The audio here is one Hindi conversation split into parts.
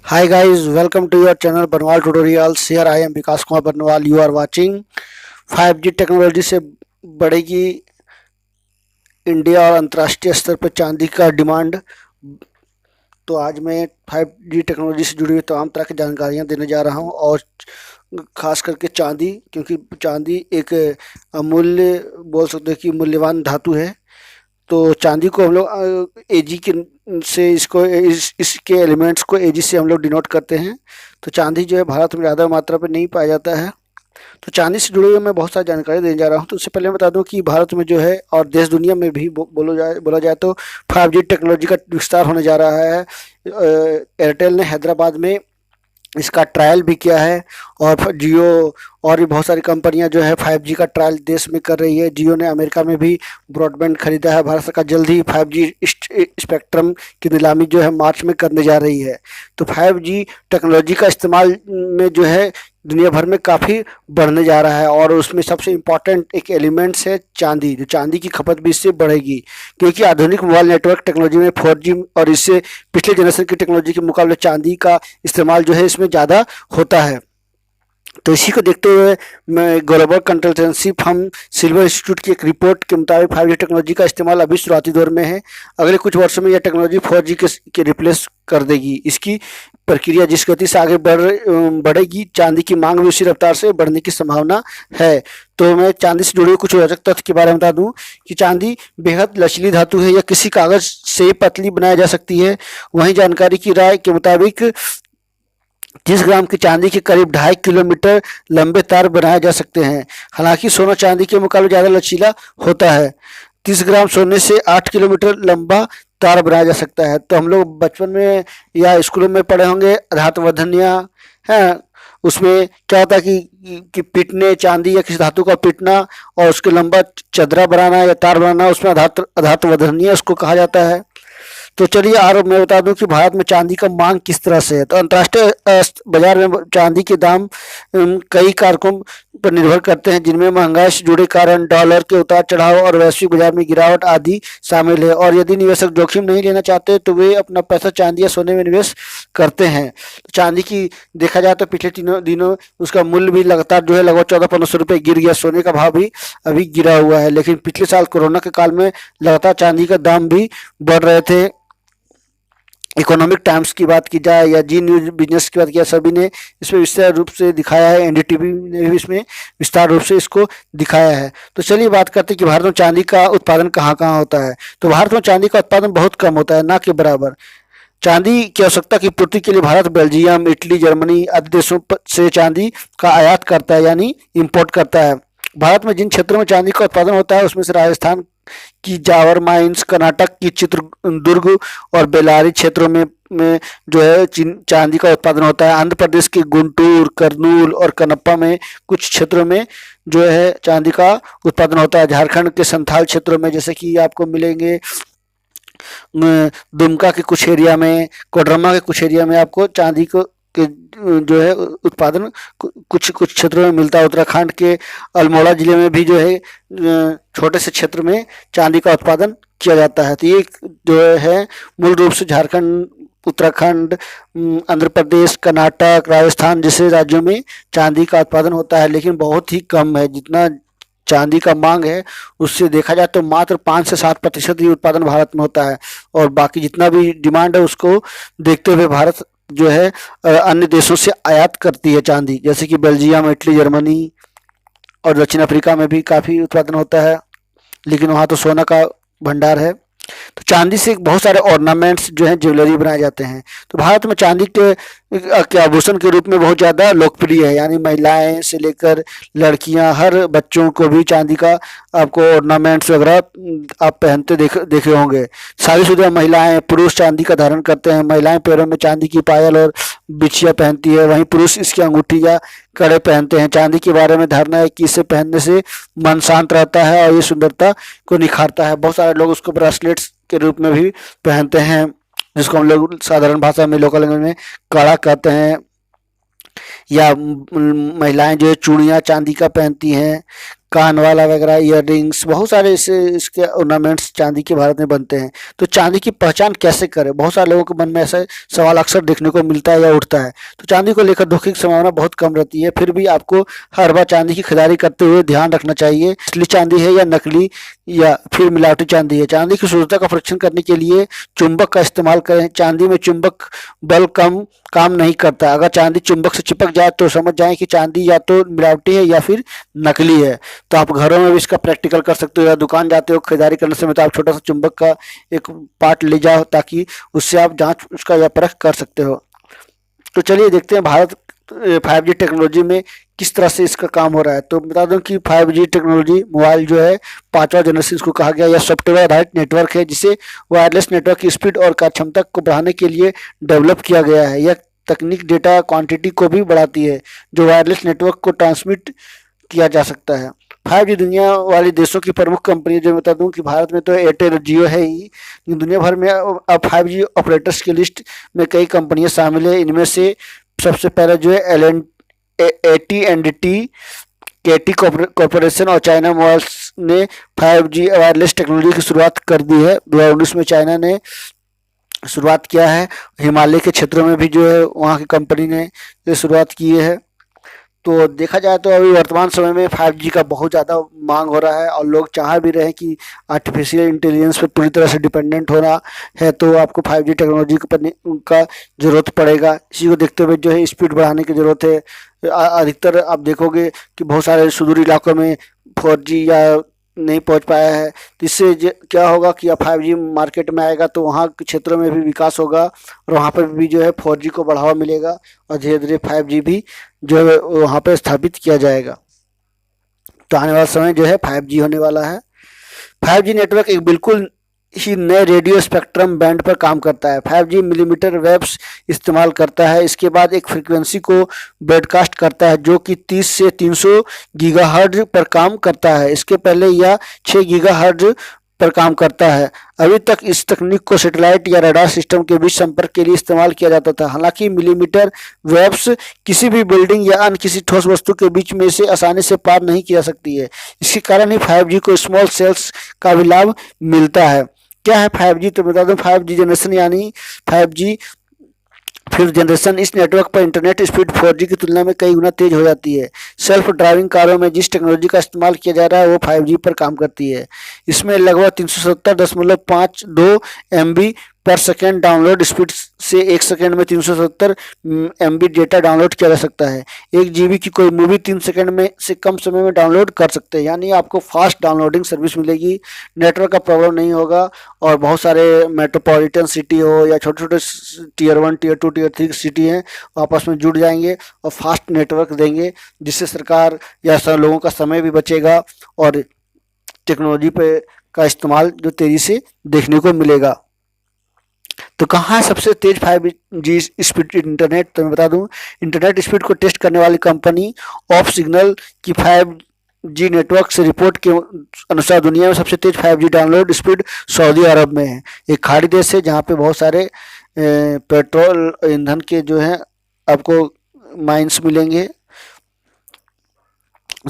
Hi guys, welcome to your channel Barnwal Tutorials. Here I am Vikas Kumar Barnwal. You are watching 5G technology से बढ़ेगी इंडिया और अंतर्राष्ट्रीय स्तर पर चांदी का डिमांड। तो आज मैं 5G टेक्नोलॉजी से जुड़ी हुई तमाम तरह की जानकारियां देने जा रहा हूं और ख़ास करके चांदी, क्योंकि चांदी एक अमूल्य बोल सकते हैं कि मूल्यवान धातु है। तो चांदी को हम लोग एजी के से इसके एलिमेंट्स को एजी से हम लोग डिनोट करते हैं। तो चांदी जो है भारत में ज़्यादा मात्रा पर नहीं पाया जाता है। तो चांदी से जुड़े हुए मैं बहुत सारी जानकारी देने जा रहा हूँ। तो उससे पहले मैं बता दूं कि भारत में जो है और देश दुनिया में भी बोला जाए तो 5G टेक्नोलॉजी का विस्तार होने जा रहा है। एयरटेल ने हैदराबाद में इसका ट्रायल भी किया है और जियो और भी बहुत सारी कंपनियां जो है 5G का ट्रायल देश में कर रही है। जियो ने अमेरिका में भी ब्रॉडबैंड खरीदा है। भारत सरकार जल्द ही 5G स्पेक्ट्रम की नीलामी जो है मार्च में करने जा रही है। तो 5G टेक्नोलॉजी का इस्तेमाल में जो है दुनिया भर में काफ़ी बढ़ने जा रहा है और उसमें सबसे इम्पॉर्टेंट एक एलिमेंट्स है चांदी। जो चांदी की खपत भी इससे बढ़ेगी, क्योंकि आधुनिक मोबाइल नेटवर्क टेक्नोलॉजी में 4G और इससे पिछले जनरेशन की टेक्नोलॉजी के मुकाबले चांदी का इस्तेमाल जो है इसमें ज़्यादा होता है। तो इसी को देखते हुए मैं global consultancy firm silver institute की एक रिपोर्ट के मुताबिक 5G टेक्नोलॉजी का इस्तेमाल अभी शुरुआती दौर में है। अगले कुछ वर्षों में यह टेक्नोलॉजी 4G के रिप्लेस कर देगी। इसकी प्रक्रिया जिस गति से आगे बढ़ेगी, चांदी की मांग भी उसी रफ्तार से बढ़ने की संभावना है। तो मैं चांदी से जुड़े हुए कुछ रोचक तथ्य के बारे में बता दूं कि चांदी बेहद लचीली धातु है। यह किसी कागज से पतली बनाई जा सकती है। वहीं जानकारी की राय के मुताबिक 30 ग्राम की चांदी के करीब 2.5 किलोमीटर लंबे तार बनाए जा सकते हैं। हालांकि सोना चांदी के मुकाबले ज़्यादा लचीला होता है। 30 ग्राम सोने से 8 किलोमीटर लंबा तार बनाया जा सकता है। तो हम लोग बचपन में या स्कूलों में पढ़े होंगे धातुवर्धनियाँ हैं। उसमें क्या होता है कि पीटने चांदी या किसी धातु का पीटना और उसके लंबा चदरा बनाना या तार बनाना, उसमें धातुवर्धनियाँ उसको कहा जाता है। तो चलिए और मैं बता दूं कि भारत में चांदी का मांग किस तरह से है। तो अंतर्राष्ट्रीय बाजार में चांदी के दाम कई कारकों पर निर्भर करते हैं, जिनमें महंगाई से जुड़े कारण, डॉलर के उतार चढ़ाव और वैश्विक बाजार में गिरावट आदि शामिल है। और यदि निवेशक जोखिम नहीं लेना चाहते तो वे अपना पैसा चांदी या सोने में निवेश करते हैं। तो चांदी की देखा जाए तो पिछले 3 दिनों उसका मूल्य भी लगातार जो है लगभग 1400-1500 रुपये गिर गया। सोने का भाव भी अभी गिरा हुआ है। लेकिन पिछले साल कोरोना के काल में लगातार चांदी का दाम भी बढ़ रहे थे। इकोनॉमिक टाइम्स की बात की जाए या जी न्यूज बिजनेस की बात किया, सभी ने इसमें विस्तार रूप से दिखाया है। एनडीटीवी ने भी इसमें विस्तार रूप से इसको दिखाया है। तो चलिए बात करते हैं कि भारत में चांदी का उत्पादन कहाँ कहाँ होता है। तो भारत में चांदी का उत्पादन बहुत कम होता है, ना के बराबर। चांदी की आवश्यकता की पूर्ति के लिए भारत बेल्जियम, इटली, जर्मनी आदि देशों से चांदी का आयात करता है, यानी इम्पोर्ट करता है। भारत में जिन क्षेत्रों में चांदी का उत्पादन होता है उसमें से राजस्थान की जावर माइंस, कर्नाटक की चित्रदुर्ग और बेल्लारी क्षेत्रों में जो है चांदी का उत्पादन होता है। आंध्र प्रदेश के गुंटूर, कर्नूल और कनप्पा में कुछ क्षेत्रों में जो है चांदी का उत्पादन होता है। झारखंड के संथाल क्षेत्रों में जैसे कि आपको मिलेंगे दुमका के कुछ एरिया में, कोडरमा के कुछ एरिया में आपको चांदी को के जो है उत्पादन कुछ क्षेत्रों में मिलता है। उत्तराखंड के अल्मोड़ा जिले में भी जो है छोटे से क्षेत्र में चांदी का उत्पादन किया जाता है। तो ये जो है मूल रूप से झारखंड, उत्तराखंड, आंध्र प्रदेश, कर्नाटक, राजस्थान जैसे राज्यों में चांदी का उत्पादन होता है, लेकिन बहुत ही कम है। जितना चांदी का मांग है उससे देखा जाए तो मात्र 5 से 7% ही उत्पादन भारत में होता है और बाकी जितना भी डिमांड है उसको देखते हुए भारत जो है अन्य देशों से आयात करती है चांदी, जैसे कि बेल्जियम, इटली, जर्मनी और दक्षिण अफ्रीका में भी काफ़ी उत्पादन होता है, लेकिन वहाँ तो सोना का भंडार है। तो चांदी से बहुत सारे ऑर्नामेंट्स जो हैं, ज्वेलरी बनाए जाते हैं। तो भारत में चांदी के आभूषण के रूप में बहुत ज़्यादा लोकप्रिय है, यानी महिलाएं से लेकर लड़कियां, हर बच्चों को भी चांदी का आपको ऑर्नामेंट्स वगैरह आप पहनते देखे होंगे। शादीशुदा महिलाएं, पुरुष चांदी का धारण करते हैं। महिलाएं पैरों में चांदी की पायल और बिछिया पहनती है, वहीं पुरुष इसकी अंगूठी या कड़े पहनते हैं। चांदी के बारे में धारणा है कि इसे पहनने से मन शांत रहता है और ये सुंदरता को निखारता है। बहुत सारे लोग उसको ब्रेसलेट्स के रूप में भी पहनते हैं, जिसको हम लोग साधारण भाषा में, लोकल लैंग्वेज में कड़ा कहते हैं। या महिलाएं जो है चूड़ियाँ चांदी का पहनती हैं। कान वाला वगैरह, ईयर रिंग्स, बहुत सारे इसके ऑर्नामेंट्स चांदी के भारत में बनते हैं। तो चांदी की पहचान कैसे करें, बहुत सारे लोगों के मन में ऐसा सवाल अक्सर देखने को मिलता है या उठता है। तो चांदी को लेकर धोखे की संभावना बहुत कम रहती है, फिर भी आपको हर बार चांदी की खरीदारी करते हुए ध्यान रखना चाहिए असली चांदी है या नकली या फिर मिलावटी चांदी है। चांदी की शुद्धता का परीक्षण करने के लिए चुंबक का इस्तेमाल करें। चांदी में चुंबक बल काम नहीं करता। अगर चांदी चुंबक से चिपक जाए तो समझ जाएं कि चांदी या तो मिलावटी है या फिर नकली है। तो आप घरों में भी इसका प्रैक्टिकल कर सकते हो, या दुकान जाते हो खरीदारी करने समय तो आप छोटा सा चुंबक का एक पार्ट ले जाओ, ताकि उससे आप जांच उसका या परख कर सकते हो। तो चलिए देखते हैं भारत 5G टेक्नोलॉजी में किस तरह से इसका काम हो रहा है। तो बता दूं कि 5G टेक्नोलॉजी मोबाइल जो है 5वां जनरेशन इसको कहा गया, या सॉफ्टवेयर आधारित नेटवर्क है, जिसे वायरलेस नेटवर्क की स्पीड और कार्यक्षमता को बढ़ाने के लिए डेवलप किया गया है। यह तकनीक डेटा क्वांटिटी को भी बढ़ाती है, जो वायरलेस नेटवर्क को ट्रांसमिट किया जा सकता है। 5G दुनिया वाले देशों की प्रमुख कंपनी, जो बता दूं कि भारत में तो एयरटेल और जियो है ही, दुनिया भर में अब 5G ऑपरेटर्स की लिस्ट में कई कंपनियां शामिल है। इनमें से सबसे पहले जो है AT&T, KT कॉरपोरेशन और चाइना मोबाइल्स ने 5G वायरलेस टेक्नोलॉजी की शुरुआत कर दी है। 2019 में चाइना ने शुरुआत किया है। हिमालय के क्षेत्रों में भी जो है वहाँ की कंपनी ने शुरुआत की है। तो देखा जाए तो अभी वर्तमान समय में 5G का बहुत ज़्यादा मांग हो रहा है, और लोग चाह भी रहे हैं कि आर्टिफिशियल इंटेलिजेंस पर पूरी तरह से डिपेंडेंट होना है, तो आपको 5G टेक्नोलॉजी का ज़रूरत पड़ेगा। इसी को देखते हुए जो है स्पीड बढ़ाने की ज़रूरत है। अधिकतर आप देखोगे कि बहुत सारे सुदूर इलाकों में 4G या नहीं पहुंच पाया है। तो इससे क्या होगा कि अब 5G मार्केट में आएगा तो वहाँ के क्षेत्रों में भी विकास होगा, और वहाँ पर भी जो है 4G को बढ़ावा मिलेगा, और धीरे धीरे 5G भी जो है वहाँ पर स्थापित किया जाएगा। तो आने वाला समय जो है 5G होने वाला है। 5G नेटवर्क एक बिल्कुल ही नए रेडियो स्पेक्ट्रम बैंड पर काम करता है। 5G मिलीमीटर वेव्स इस्तेमाल करता है। इसके बाद एक फ्रीक्वेंसी को ब्रॉडकास्ट करता है जो कि 30 से 300 गीगाहर्ट्ज पर काम करता है। इसके पहले यह 6 गीगाहर्ट्ज पर काम करता है। अभी तक इस तकनीक को सैटेलाइट या रडार सिस्टम के बीच संपर्क के लिए इस्तेमाल किया जाता था। हालांकि मिलीमीटर वेव्स किसी भी बिल्डिंग या अन्य किसी ठोस वस्तु के बीच में से आसानी से पार नहीं की जा सकती है। इसी कारण ही 5G को स्मॉल सेल्स का भी लाभ मिलता है। क्या है 5G? तो बता दो 5G जनरेशन यानी 5G फिफ्थ जनरेशन। इस नेटवर्क पर इंटरनेट स्पीड 4G की तुलना में कई गुना तेज हो जाती है। सेल्फ ड्राइविंग कारों में जिस टेक्नोलॉजी का इस्तेमाल किया जा रहा है वो 5G पर काम करती है। इसमें लगभग 370.52 MB पर सेकेंड डाउनलोड स्पीड से 1 सेकेंड में 370 MB डेटा डाउनलोड किया जा सकता है। 1 GB की कोई मूवी 3 सेकेंड में से कम समय में डाउनलोड कर सकते हैं, यानी आपको फास्ट डाउनलोडिंग सर्विस मिलेगी। नेटवर्क का प्रॉब्लम नहीं होगा, और बहुत सारे मेट्रोपॉलिटन सिटी हो या छोटे छोटे टियर 1, टियर 2, टियर 3 सिटी हैं, आपस में जुड़ जाएंगे और फास्ट नेटवर्क देंगे, जिससे सरकार या सब लोगों का समय भी बचेगा, और टेक्नोलॉजी पे का इस्तेमाल जो तेज़ी से देखने को मिलेगा। तो कहाँ है सबसे तेज 5G स्पीड इंटरनेट? तो मैं बता दूं, इंटरनेट स्पीड को टेस्ट करने वाली कंपनी ऑफ सिग्नल की 5G नेटवर्क से रिपोर्ट के अनुसार दुनिया में सबसे तेज 5G डाउनलोड स्पीड सऊदी अरब में है। एक खाड़ी देश है जहाँ पे बहुत सारे पेट्रोल ईंधन के जो है आपको माइंस मिलेंगे।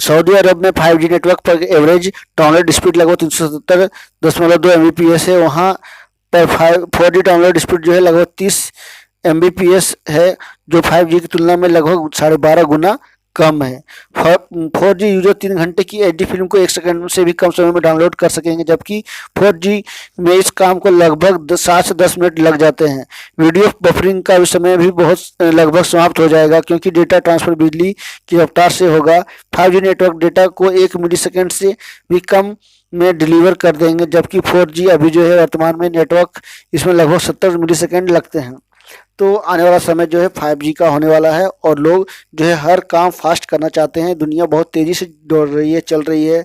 सऊदी अरब में 5G नेटवर्क पर एवरेज डाउनलोड स्पीड लगभग 370.2 Mbps है। वहाँ पर 4G डाउनलोड स्पीड जो है लगभग 30 Mbps है, जो 5G की तुलना में लगभग 12.5 गुना कम है। 4G यूजर 3 घंटे की HD फिल्म को 1 सेकंड से भी कम समय में डाउनलोड कर सकेंगे, जबकि 4G में इस काम को लगभग 7 से 10 मिनट लग जाते हैं। वीडियो बफरिंग का समय भी बहुत लगभग समाप्त हो जाएगा, क्योंकि डेटा ट्रांसफर बिजली की रफ्तार से होगा। 5G नेटवर्क डेटा को 1 मिलीसेकंड से भी कम में डिलीवर कर देंगे, जबकि 4G अभी जो है वर्तमान में नेटवर्क इसमें लगभग 70 मिलीसेकंड लगते हैं। तो आने वाला समय जो है 5G का होने वाला है, और लोग जो है हर काम फास्ट करना चाहते हैं। दुनिया बहुत तेज़ी से दौड़ रही है, चल रही है,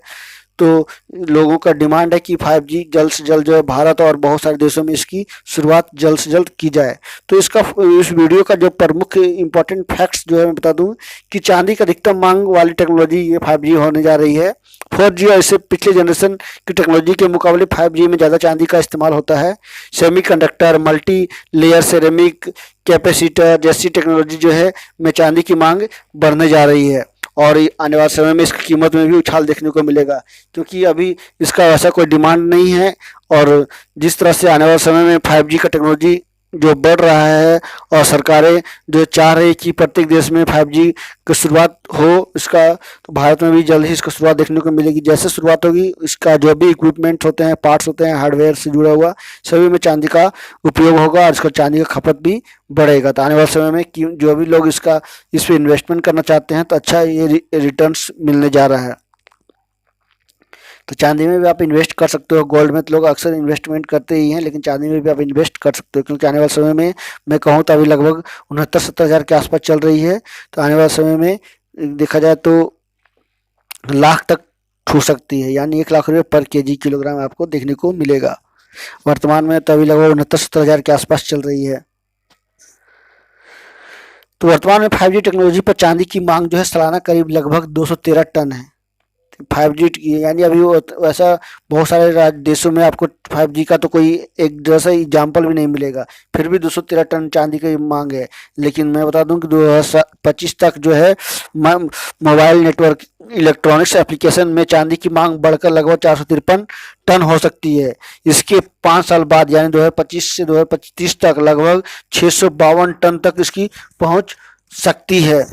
तो लोगों का डिमांड है कि 5G जल्द से जल्द जो है भारत और बहुत सारे देशों में इसकी शुरुआत जल्द से जल्द की जाए। तो इस वीडियो का जो प्रमुख इंपॉर्टेंट फैक्ट्स जो है मैं बता दूं कि चांदी का अधिकतम मांग वाली टेक्नोलॉजी ये 5G होने जा रही है। 4G और इससे पिछले जनरेशन की टेक्नोलॉजी के मुकाबले 5G में ज़्यादा चांदी का इस्तेमाल होता है। Semiconductor, multi layer ceramic, capacitor जैसी टेक्नोलॉजी जो है में चांदी की मांग बढ़ने जा रही है, और आने वाले समय में इसकी कीमत में भी उछाल देखने को मिलेगा, क्योंकि अभी इसका वैसा कोई डिमांड नहीं है। और जिस तरह से आने वाले समय में 5G का टेक्नोलॉजी जो बढ़ रहा है और सरकारें जो चाह रही है कि प्रत्येक देश में 5G की शुरुआत हो इसका, तो भारत में भी जल्द ही इसका शुरुआत देखने को मिलेगी। जैसे शुरुआत होगी इसका जो भी इक्विपमेंट होते हैं, पार्ट्स होते हैं, हार्डवेयर से जुड़ा हुआ, सभी में चांदी का उपयोग होगा और इसका चांदी का खपत भी बढ़ेगा। तो आने वाले समय में जो भी लोग इस पर इन्वेस्टमेंट करना चाहते हैं तो अच्छा ये रिटर्न्स मिलने जा रहा है। तो चांदी में भी आप इन्वेस्ट कर सकते हो। गोल्ड में तो लोग अक्सर इन्वेस्टमेंट करते ही हैं, लेकिन चांदी में भी आप इन्वेस्ट कर सकते हो, क्योंकि आने वाले समय में मैं कहूँ तो अभी लगभग 69-70 हज़ार के आसपास चल रही है। तो आने वाले समय में देखा जाए तो लाख तक छू सकती है, यानी 1 लाख रुपये पर केजी किलोग्राम आपको देखने को मिलेगा। वर्तमान में तो अभी लगभग 69-70 हज़ार के आसपास चल रही है। तो वर्तमान में 5G टेक्नोलॉजी पर चांदी की मांग जो है सालाना करीब लगभग 213 टन है। 5G यानी अभी वैसा बहुत सारे देशों में आपको 5G का तो कोई एक जैसा एग्जाम्पल भी नहीं मिलेगा, फिर भी 213 टन चांदी की मांग है। लेकिन मैं बता दूं कि 2025 तक जो है मोबाइल नेटवर्क इलेक्ट्रॉनिक्स एप्लीकेशन में चांदी की मांग बढ़कर लगभग 453 टन हो सकती है। इसके 5 साल बाद यानी 2025 से 2035 तक लगभग 652 टन तक इसकी पहुंच सकती है।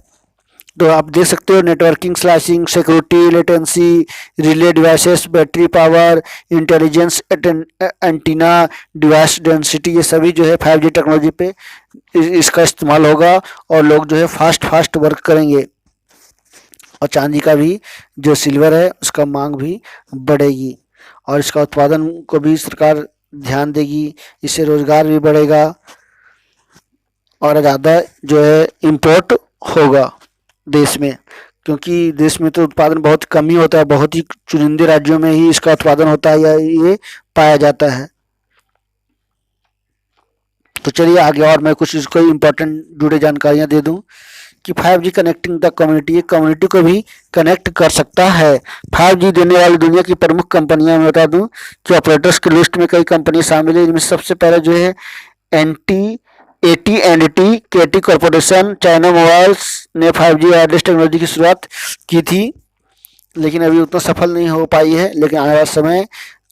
तो आप देख सकते हो networking, slicing, security, latency, relay devices, battery power, intelligence, antenna, device density, ये सभी जो है 5G टेक्नोलॉजी पे इसका इस्तेमाल होगा और लोग जो है फास्ट वर्क करेंगे। और चांदी का भी जो सिल्वर है उसका मांग भी बढ़ेगी और इसका उत्पादन को भी सरकार ध्यान देगी, इससे रोजगार भी बढ़ेगा और ज़्यादा जो है इम्पोर्ट होगा देश में, क्योंकि देश में तो उत्पादन बहुत कम ही होता है, बहुत ही चुनिंदे राज्यों में ही इसका उत्पादन होता है या ये पाया जाता है। तो चलिए आगे और मैं कुछ इसको इम्पोर्टेंट जुड़े जानकारियां दे दूं कि 5G कनेक्टिंग द कम्युनिटी, ये कम्युनिटी को भी कनेक्ट कर सकता है। 5G देने वाली दुनिया की प्रमुख कंपनियां मैं बता दूं कि ऑपरेटर्स की लिस्ट में कई कंपनी शामिल है, जिनमें सबसे पहले जो है AT&T KT corporation. China mobiles ने 5G वायरलेस टेक्नोलॉजी की शुरुआत की थी, लेकिन अभी उतना सफल नहीं हो पाई है। लेकिन आने वाला समय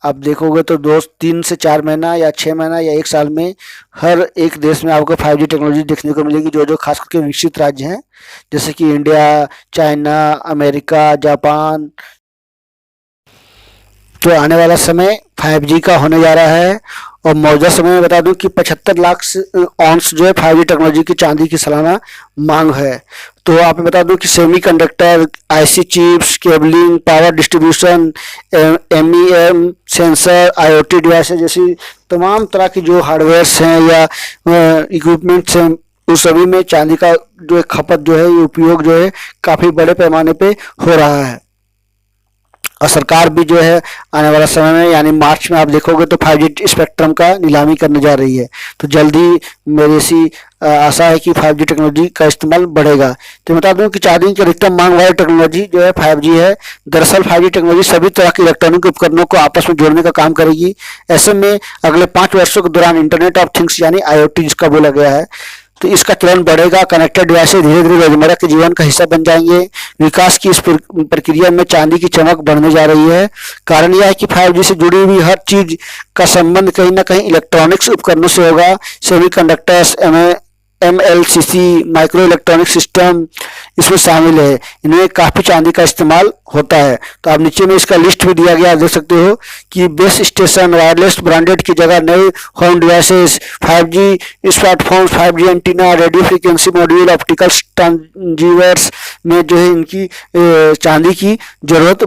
आप देखोगे तो 3 से 4 महीना या 6 महीना या 1 साल में हर एक देश में आपको 5G टेक्नोलॉजी देखने को मिलेगी, जो खास करके विकसित राज्य हैं, जैसे कि इंडिया, चाइना, अमेरिका, जापान। तो आने वाला समय 5G का होने जा रहा है और मौजूदा समय में बता दूं कि 75 लाख ऑन्स जो है 5G टेक्नोलॉजी की चांदी की सालाना मांग है। तो आप बता दूं कि semiconductor, IC chips, cabling, power distribution, MEM sensor, IoT devices जैसी तमाम तरह की जो हार्डवेयर्स हैं या इक्विपमेंट्स हैं, उस सभी में चांदी का जो खपत जो है, ये उपयोग जो है काफ़ी बड़े पैमाने पे हो रहा है। और सरकार भी जो है आने वाला समय में यानी मार्च में आप देखोगे तो 5G स्पेक्ट्रम का नीलामी करने जा रही है। तो जल्दी मेरी ऐसी आशा है कि 5G टेक्नोलॉजी का इस्तेमाल बढ़ेगा। तो बता दूं कि चांदी की अधिकतम मांग वाली टेक्नोलॉजी जो है 5G है। दरअसल 5G टेक्नोलॉजी सभी तरह के इलेक्ट्रॉनिक उपकरणों को आपस में जोड़ने का काम करेगी। ऐसे में अगले 5 वर्षों के दौरान इंटरनेट ऑफ थिंग्स यानी IoT जिसका बोला गया है, तो इसका चलन बढ़ेगा। कनेक्टेड डिवाइसेस धीरे धीरे रोजमर्रा के जीवन का हिस्सा बन जाएंगे। विकास की इस प्रक्रिया में चांदी की चमक बढ़ने जा रही है। कारण यह है कि 5G से जुड़ी हुई हर चीज का संबंध कहीं ना कहीं इलेक्ट्रॉनिक्स उपकरणों से होगा। Semiconductors, MLCC, micro electronic system इसमें शामिल है। इनमें काफ़ी चांदी का इस्तेमाल होता है। तो आप नीचे में इसका लिस्ट भी दिया गया, देख सकते हो कि बेस स्टेशन, वायरलेस ब्रांडेड की जगह नए home devices, 5G smartphones, 5G antenna, radio frequency module, optical transceivers में जो है इनकी चांदी की जरूरत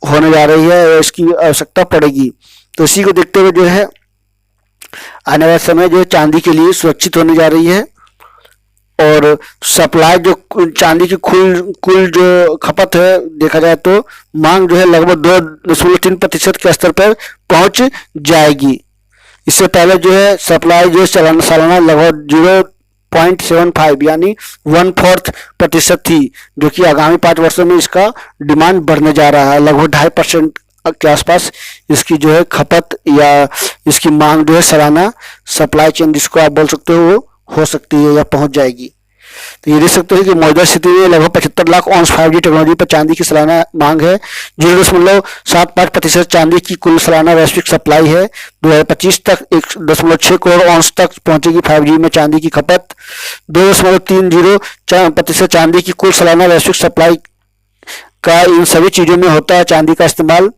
होने जा रही है, इसकी आवश्यकता पड़ेगी। तो इसी को देखते हुए जो है आने वाला समय जो है चांदी के लिए सुरक्षित होने जा रही है और सप्लाई जो चांदी की कुल जो खपत है देखा जाए तो मांग जो है लगभग 2.3% के स्तर पर पहुंच जाएगी। इससे पहले जो है सप्लाई जो सालाना लगभग 0.75 यानी 1/4% थी, जो कि आगामी 5 वर्षों में इसका डिमांड बढ़ने जा रहा है। लगभग 2.5% के आसपास इसकी जो है खपत या इसकी मांग जो है सालाना सप्लाई चेन जिसको आप बोल सकते हो वो हो सकती है या पहुंच जाएगी। तो ये देख सकते हैं कि मौजूदा स्थिति में लगभग 75 लाख ऑन्स 5G टेक्नोलॉजी पर चांदी की सालाना मांग है। 0.75% चांदी की कुल सालाना वैश्विक सप्लाई है। 2025 तक 1.6 करोड़ ऑन्स तक पहुंचेगी 5G में चांदी की खपत। 2.30% चांदी की कुल सालाना वैश्विक सप्लाई का इन सभी चीजों में होता है चांदी का इस्तेमाल।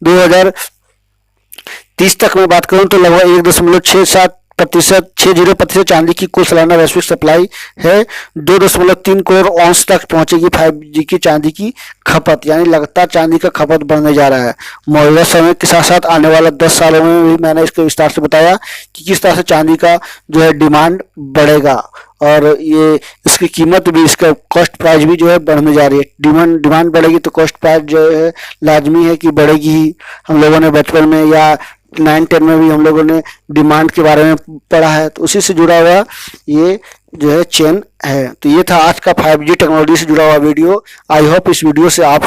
2030 तक मैं बात करूं तो लगभग 1.60% चांदी की कुल सालाना वैश्विक सप्लाई है। 2.3 करोड़ ऑन्स तक पहुंचेगी 5G की चांदी की खपत, यानी लगातार चांदी का खपत बढ़ने जा रहा है। मौजूदा समय के साथ साथ आने वाले 10 सालों में भी मैंने इसके विस्तार से बताया कि किस तरह से चांदी का जो है डिमांड बढ़ेगा और ये इसकी कीमत भी, इसका कॉस्ट प्राइस भी जो है बढ़ने जा रही है। डिमांड बढ़ेगी तो कॉस्ट प्राइस जो है लाजमी है कि बढ़ेगी ही। हम लोगों ने बचपन में या 9-10 में भी हम लोगों ने डिमांड के बारे में पढ़ा है, तो उसी से जुड़ा हुआ ये जो है चेन है। तो ये था आज का 5G टेक्नोलॉजी से जुड़ा हुआ वीडियो। आई होप इस वीडियो से आप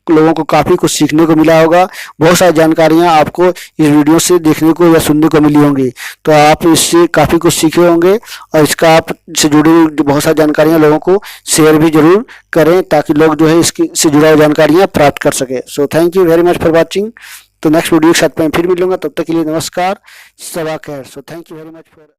लोगों को काफ़ी कुछ सीखने को मिला होगा। बहुत सारी जानकारियां आपको इस वीडियो से देखने को या सुनने को मिली होंगी, तो आप इससे काफ़ी कुछ सीखे होंगे और इसका आप से जुड़ी हुई बहुत सारी जानकारियां लोगों को शेयर भी जरूर करें ताकि लोग जो है इसकी से जुड़ा हुआ जानकारियां प्राप्त कर सके। So thank you very much for watching. तो नेक्स्ट वीडियो के साथ मैं फिर मिलूंगा, तब तक के लिए नमस्कार, सबा खैर। So thank you very much for